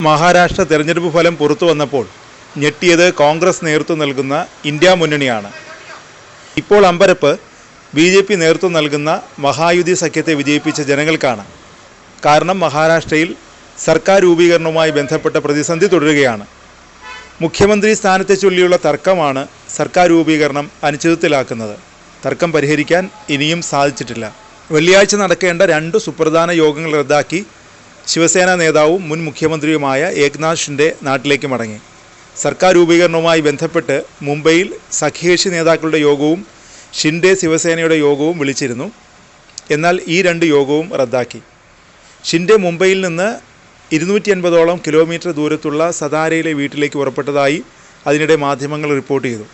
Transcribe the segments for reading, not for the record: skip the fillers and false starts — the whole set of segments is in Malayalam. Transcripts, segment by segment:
മഹാരാഷ്ട്ര തെരഞ്ഞെടുപ്പ് ഫലം പുറത്തു വന്നപ്പോൾ ഞെട്ടിയത് കോൺഗ്രസ് നേതൃത്വം നൽകുന്ന ഇന്ത്യ മുന്നണിയാണ്. ഇപ്പോൾ അമ്പരപ്പ് ബി.ജെ.പി. നേതൃത്വം നൽകുന്ന മഹായുതി സഖ്യത്തെ വിജയിപ്പിച്ച ജനങ്ങൾക്കാണ്. കാരണം മഹാരാഷ്ട്രയിൽ സർക്കാർ രൂപീകരണവുമായി ബന്ധപ്പെട്ട പ്രതിസന്ധി തുടരുകയാണ്. മുഖ്യമന്ത്രി സ്ഥാനത്തെ ചൊല്ലിയുള്ള തർക്കമാണ് സർക്കാർ രൂപീകരണം അനിശ്ചിതത്വത്തിലാക്കുന്നത്. തർക്കം പരിഹരിക്കാൻ ഇനിയും സാധിച്ചിട്ടില്ല. വെള്ളിയാഴ്ച നടക്കേണ്ട 2 സുപ്രധാന യോഗങ്ങൾ റദ്ദാക്കി ശിവസേന നേതാവും മുൻ മുഖ്യമന്ത്രിയുമായ ഏക്നാഥ് ഷിൻഡെ നാട്ടിലേക്ക് മടങ്ങി. സർക്കാർ രൂപീകരണവുമായി ബന്ധപ്പെട്ട് മുംബൈയിൽ സഖ്യകക്ഷി നേതാക്കളുടെ യോഗവും ഷിൻഡെ ശിവസേനയുടെ യോഗവും വിളിച്ചിരുന്നു. എന്നാൽ ഈ 2 യോഗവും റദ്ദാക്കി. ഷിൻഡെ മുംബൈയിൽ നിന്ന് 280ഓളം കിലോമീറ്റർ ദൂരത്തുള്ള സതാരയിലെ വീട്ടിലേക്ക് പുറപ്പെട്ടതായി അതിനിടെ മാധ്യമങ്ങൾ റിപ്പോർട്ട് ചെയ്തു.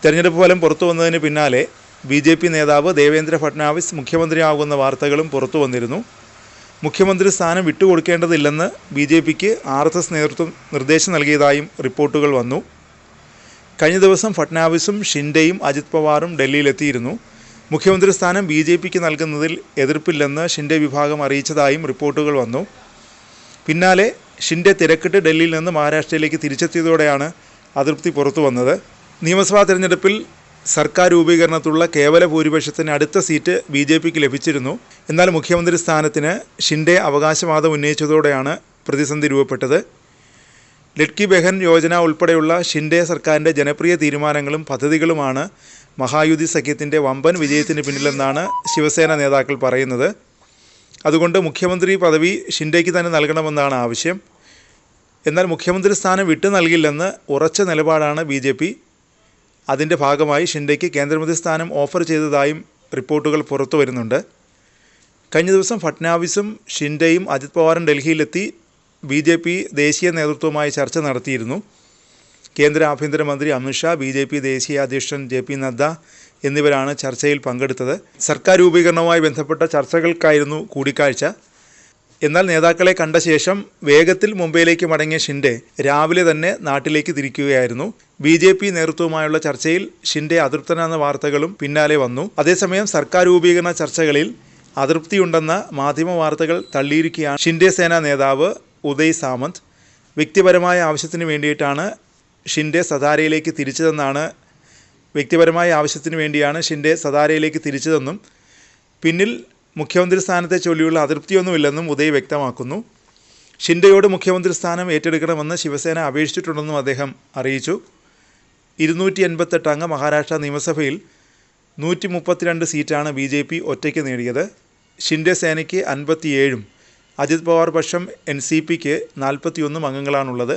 തെരഞ്ഞെടുപ്പ് ഫലം പുറത്തു വന്നതിന് പിന്നാലെ ബി.ജെ.പി. നേതാവ് ദേവേന്ദ്ര ഫട്നാവിസ് മുഖ്യമന്ത്രിയാകുന്ന വാർത്തകളും പുറത്തു വന്നിരുന്നു. മുഖ്യമന്ത്രി സ്ഥാനം വിട്ടുകൊടുക്കേണ്ടതില്ലെന്ന് ബി.ജെ.പിക്ക് ആർ.എസ്.എസ്. നേതൃത്വം നിർദ്ദേശം നൽകിയതായും റിപ്പോർട്ടുകൾ വന്നു. കഴിഞ്ഞ ദിവസം ഫട്നാവിസും ഷിൻഡെയും അജിത് പവാറും ഡൽഹിയിലെത്തിയിരുന്നു. മുഖ്യമന്ത്രി സ്ഥാനം ബി.ജെ.പിക്ക് നൽകുന്നതിൽ എതിർപ്പില്ലെന്ന് ഷിൻഡെ വിഭാഗം അറിയിച്ചതായും റിപ്പോർട്ടുകൾ വന്നു. പിന്നാലെ ഷിൻഡെ തിരക്കിട്ട് ഡൽഹിയിൽ നിന്ന് മഹാരാഷ്ട്രയിലേക്ക് തിരിച്ചെത്തിയതോടെയാണ് അതൃപ്തി പുറത്തു വന്നത്. നിയമസഭാ തെരഞ്ഞെടുപ്പിൽ സർക്കാർ രൂപീകരണത്തിലുള്ള കേവല ഭൂരിപക്ഷത്തിന് അടുത്ത സീറ്റ് ബി.ജെ.പിക്ക് ലഭിച്ചിരുന്നു. എന്നാൽ മുഖ്യമന്ത്രി സ്ഥാനത്തിന് ഷിൻഡെ അവകാശവാദം ഉന്നയിച്ചതോടെയാണ് പ്രതിസന്ധി രൂപപ്പെട്ടത്. ലഡ്കി ബെഹൻ യോജന ഉൾപ്പെടെയുള്ള ഷിൻഡെ സർക്കാരിൻ്റെ ജനപ്രിയ തീരുമാനങ്ങളും പദ്ധതികളുമാണ് മഹായുതി സഖ്യത്തിൻ്റെ വമ്പൻ വിജയത്തിന് പിന്നിലെന്നാണ് ശിവസേന നേതാക്കൾ പറയുന്നത്. അതുകൊണ്ട് മുഖ്യമന്ത്രി പദവി ഷിൻഡെയ്ക്ക് തന്നെ നൽകണമെന്നാണ് ആവശ്യം. എന്നാൽ മുഖ്യമന്ത്രി സ്ഥാനം വിട്ടു നൽകില്ലെന്ന് ഉറച്ച നിലപാടാണ് ബി.ജെ.പി. അതിൻ്റെ ഭാഗമായി ഷിൻഡെയ്ക്ക് കേന്ദ്രമന്ത്രി സ്ഥാനം ഓഫർ ചെയ്തതായും റിപ്പോർട്ടുകൾ പുറത്തു വരുന്നുണ്ട്. കഴിഞ്ഞ ദിവസം ഫട്നാവിസും ഷിൻഡെയും അജിത് പവാറും ഡൽഹിയിലെത്തി ബി.ജെ.പി. ദേശീയ നേതൃത്വവുമായി ചർച്ച നടത്തിയിരുന്നു. കേന്ദ്ര ആഭ്യന്തരമന്ത്രി അമിത്ഷാ, ബി.ജെ.പി. ദേശീയ അധ്യക്ഷൻ ജെ.പി. നദ്ദ എന്നിവരാണ് ചർച്ചയിൽ പങ്കെടുത്തത്. സർക്കാർ രൂപീകരണവുമായി ബന്ധപ്പെട്ട ചർച്ചകൾക്കായിരുന്നു കൂടിക്കാഴ്ച. എന്നാൽ നേതാക്കളെ കണ്ട ശേഷം വേഗത്തിൽ മുംബൈയിലേക്ക് മടങ്ങിയ ഷിൻഡെ രാവിലെ തന്നെ നാട്ടിലേക്ക് തിരിക്കുകയായിരുന്നു. ബി.ജെ.പി. നേതൃത്വവുമായുള്ള ചർച്ചയിൽ ഷിൻഡെ അതൃപ്തനാണെന്ന വാർത്തകളും പിന്നാലെ വന്നു. അതേസമയം സർക്കാർ രൂപീകരണ ചർച്ചകളിൽ അതൃപ്തിയുണ്ടെന്ന മാധ്യമ വാർത്തകൾ തള്ളിയിരിക്കുകയാണ് ഷിൻഡെ സേന നേതാവ് ഉദയ് സാമന്ത്. വ്യക്തിപരമായ ആവശ്യത്തിന് വേണ്ടിയിട്ടാണ് ഷിൻഡെ സതാരയിലേക്ക് തിരിച്ചതെന്നും പിന്നിൽ മുഖ്യമന്ത്രി സ്ഥാനത്തെ ചൊല്ലിയുള്ള അതൃപ്തിയൊന്നുമില്ലെന്നും ഉദയ് വ്യക്തമാക്കുന്നു. ഷിൻഡെയോട് മുഖ്യമന്ത്രി സ്ഥാനം ഏറ്റെടുക്കണമെന്ന് ശിവസേന അപേക്ഷിച്ചിട്ടുണ്ടെന്നും അദ്ദേഹം അറിയിച്ചു. 288 അംഗ മഹാരാഷ്ട്ര നിയമസഭയിൽ 132 സീറ്റാണ് ബി.ജെ.പി. ഒറ്റയ്ക്ക് നേടിയത്. ഷിൻഡെ സേനയ്ക്ക് 57ഉം അജിത് പവാർ പക്ഷം എൻ.സി.പിക്ക് 41 അംഗങ്ങളാണുള്ളത്.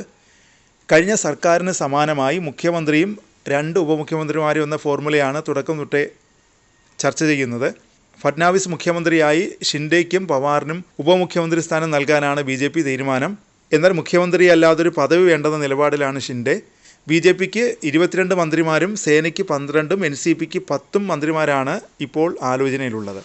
കഴിഞ്ഞ സർക്കാരിന് സമാനമായി മുഖ്യമന്ത്രിയും 2 ഉപമുഖ്യമന്ത്രിമാരും എന്ന ഫോർമുലയാണ് തുടക്കം തൊട്ടേ ചർച്ച ചെയ്യുന്നത്. ഫട്നാവിസ് മുഖ്യമന്ത്രിയായി ഷിൻഡെയ്ക്കും പവാറിനും ഉപമുഖ്യമന്ത്രി സ്ഥാനം നൽകാനാണ് ബി.ജെ.പി. തീരുമാനം. എന്നാൽ മുഖ്യമന്ത്രിയല്ലാതൊരു പദവി വേണ്ടെന്ന നിലപാടിലാണ് ഷിൻഡെ. ബി.ജെ.പിക്ക് 22 മന്ത്രിമാരും സേനയ്ക്ക് 12ഉം എൻ.സി.പിക്ക് 10ഉം മന്ത്രിമാരാണ് ഇപ്പോൾ ആലോചനയിലുള്ളത്.